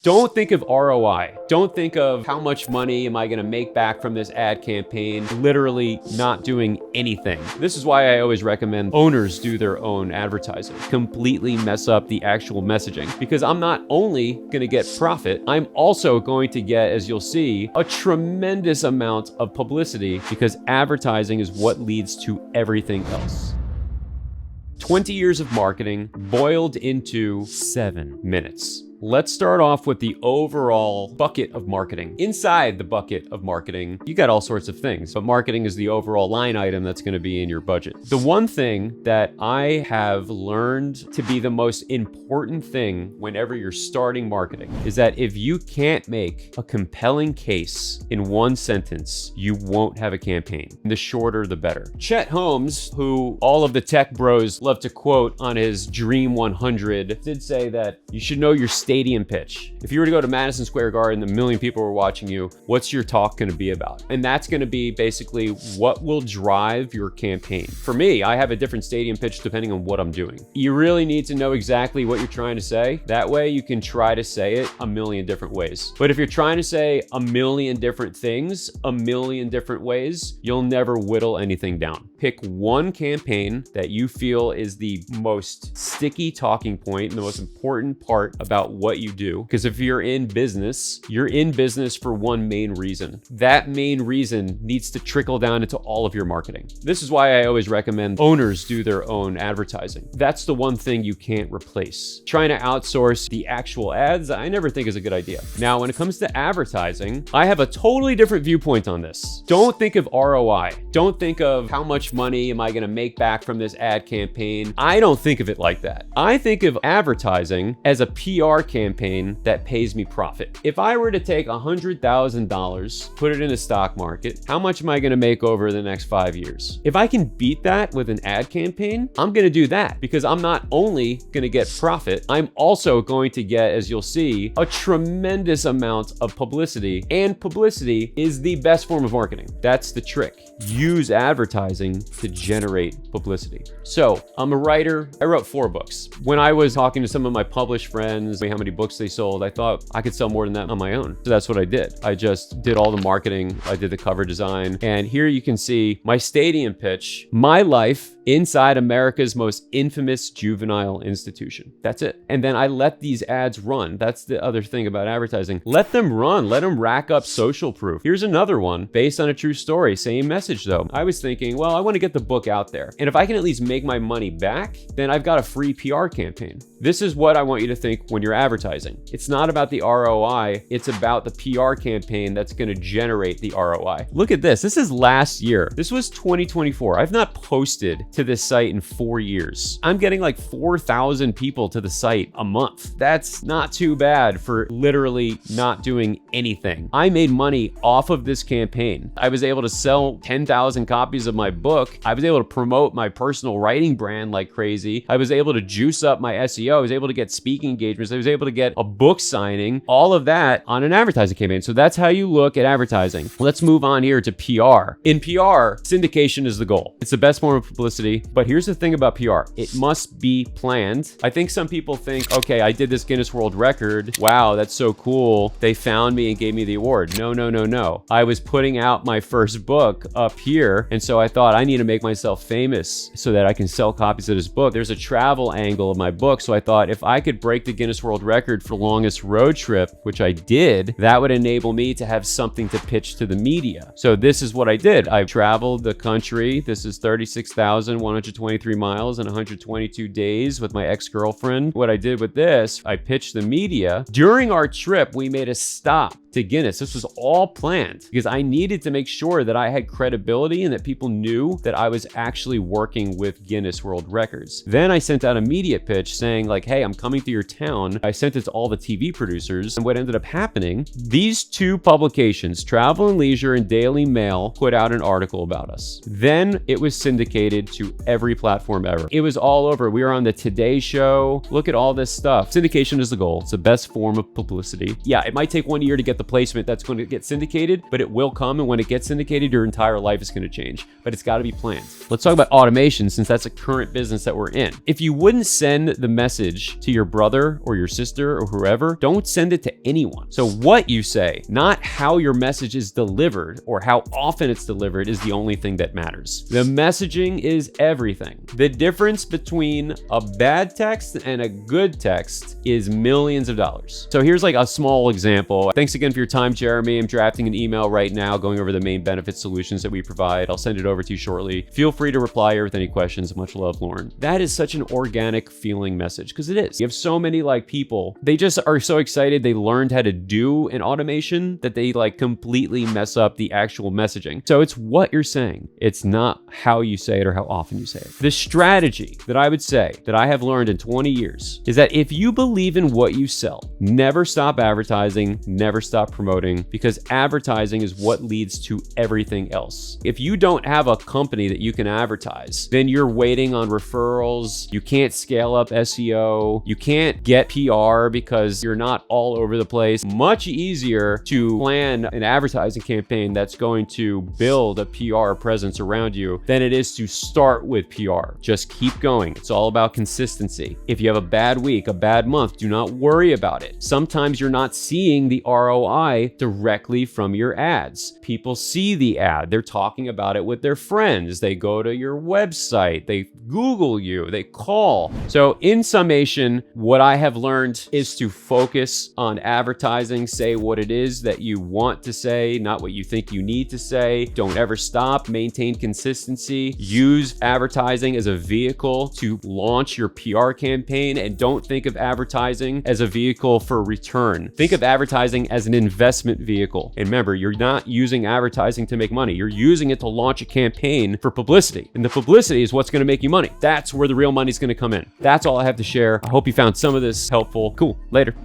Don't think of ROI. Don't think of how much money am I gonna make back from this ad campaign, literally not doing anything. This is why I always recommend owners do their own advertising. Completely mess up the actual messaging, because I'm not only gonna get profit, I'm also going to get, as you'll see, a tremendous amount of publicity, because advertising is what leads to everything else. 20 years of marketing boiled into 7 minutes. Let's start off with the overall bucket of marketing. Inside the bucket of marketing, you got all sorts of things, but marketing is the overall line item that's going to be in your budget. The one thing that I have learned to be the most important thing whenever you're starting marketing is that if you can't make a compelling case in one sentence, you won't have a campaign. The shorter, the better. Chet Holmes, who all of the tech bros love to quote on his Dream 100, did say that you should know your stadium pitch. If you were to go to Madison Square Garden, 1 million people were watching you, what's your talk going to be about? And that's going to be basically what will drive your campaign. For me, I have a different stadium pitch depending on what I'm doing. You really need to know exactly what you're trying to say. That way you can try to say it 1 million different ways. But if you're trying to say 1 million different things, 1 million different ways, you'll never whittle anything down. Pick one campaign that you feel is the most sticky talking point, and the most important part about what you do. Because if you're in business for one main reason. That main reason needs to trickle down into all of your marketing. This is why I always recommend owners do their own advertising. That's the one thing you can't replace. Trying to outsource the actual ads, I never think is a good idea. Now, when it comes to advertising, I have a totally different viewpoint on this. Don't think of ROI. Don't think of how much money am I going to make back from this ad campaign. I don't think of it like that. I think of advertising as a PR campaign that pays me profit. If I were to take $100,000, put it in the stock market, how much am I going to make over the next 5 years? If I can beat that with an ad campaign, I'm going to do that, because I'm not only going to get profit, I'm also going to get, as you'll see, a tremendous amount of publicity, and publicity is the best form of marketing. That's the trick. Use advertising to generate publicity. So I'm a writer. I wrote 4 books. When I was talking to some of my published friends, how many books they sold, I thought I could sell more than that on my own. So that's what I did. I just did all the marketing. I did the cover design. And here you can see my stadium pitch, my life inside America's most infamous juvenile institution. That's it. And then I let these ads run. That's the other thing about advertising. Let them run. Let them rack up social proof. Here's another one based on a true story. Same message though. I was thinking, well, I want to get the book out there. And if I can at least make my money back, then I've got a free PR campaign. This is what I want you to think when you're advertising. It's not about the ROI. It's about the PR campaign that's going to generate the ROI. Look at this. This is last year. This was 2024. I've not posted to this site in 4 years. I'm getting like 4,000 people to the site a month. That's not too bad for literally not doing anything. I made money off of this campaign. I was able to sell 10,000 copies of my book. I was able to promote my personal writing brand like crazy. I was able to juice up my SEO. I was able to get speaking engagements. I was able to get a book signing, all of that on an advertising campaign. So that's how you look at advertising. Let's move on here to PR. In PR, syndication is the goal. It's the best form of publicity. But here's the thing about PR. It must be planned. I think some people think, okay, I did this Guinness World Record. Wow, that's so cool. They found me and gave me the award. No, no, no, no. I was putting out my first book up here. And so I thought I need to make myself famous so that I can sell copies of this book. There's a travel angle of my book. So I thought if I could break the Guinness World Record for longest road trip, which I did, that would enable me to have something to pitch to the media. So this is what I did. I traveled the country. This is 36,123 miles in 122 days with my ex-girlfriend. What I did with this, I pitched the media. During our trip, we made a stop to Guinness. This was all planned because I needed to make sure that I had credibility and that people knew that I was actually working with Guinness World Records. Then I sent out a media pitch saying like, hey, I'm coming to your town. I sent it to all the TV producers. And what ended up happening, these 2 publications, Travel and Leisure and Daily Mail, put out an article about us. Then it was syndicated to every platform ever. It was all over. We were on the Today Show. Look at all this stuff. Syndication is the goal. It's the best form of publicity. Yeah, it might take 1 year to get the placement that's going to get syndicated, but it will come. And when it gets syndicated, your entire life is going to change, but it's got to be planned. Let's talk about automation, since that's a current business that we're in. If you wouldn't send the message to your brother or your sister or whoever, don't send it to anyone. So what you say, not how your message is delivered or how often it's delivered, is the only thing that matters. The messaging is everything. The difference between a bad text and a good text is millions of dollars. So here's like a small example. Thanks again for your time, Jeremy. I'm drafting an email right now going over the main benefit solutions that we provide. I'll send it over to you shortly. Feel free to reply here with any questions. Much love, Lauren. That is such an organic feeling message, because it is. You have so many like people, they just are so excited they learned how to do an automation that they like completely mess up the actual messaging. So it's what you're saying. It's not how you say it or how often you say it. The strategy that I would say that I have learned in 20 years is that if you believe in what you sell, never stop advertising, never stop promoting, because advertising is what leads to everything else. If you don't have a company that you can advertise, then you're waiting on referrals. You can't scale up SEO. You can't get PR because you're not all over the place. Much easier to plan an advertising campaign that's going to build a PR presence around you than it is to start with PR. Just keep going. It's all about consistency. If you have a bad week, a bad month, do not worry about it. Sometimes you're not seeing the ROI directly from your ads. People see the ad. They're talking about it with their friends. They go to your website. They Google you. They call. So in summation, what I have learned is to focus on advertising. Say what it is that you want to say, not what you think you need to say. Don't ever stop. Maintain consistency. Use advertising as a vehicle to launch your PR campaign, and don't think of advertising as a vehicle for return. Think of advertising as an investment vehicle. And remember, you're not using advertising to make money. You're using it to launch a campaign for publicity. And the publicity is what's going to make you money. That's where the real money is going to come in. That's all I have to share. I hope you found some of this helpful. Cool. Later.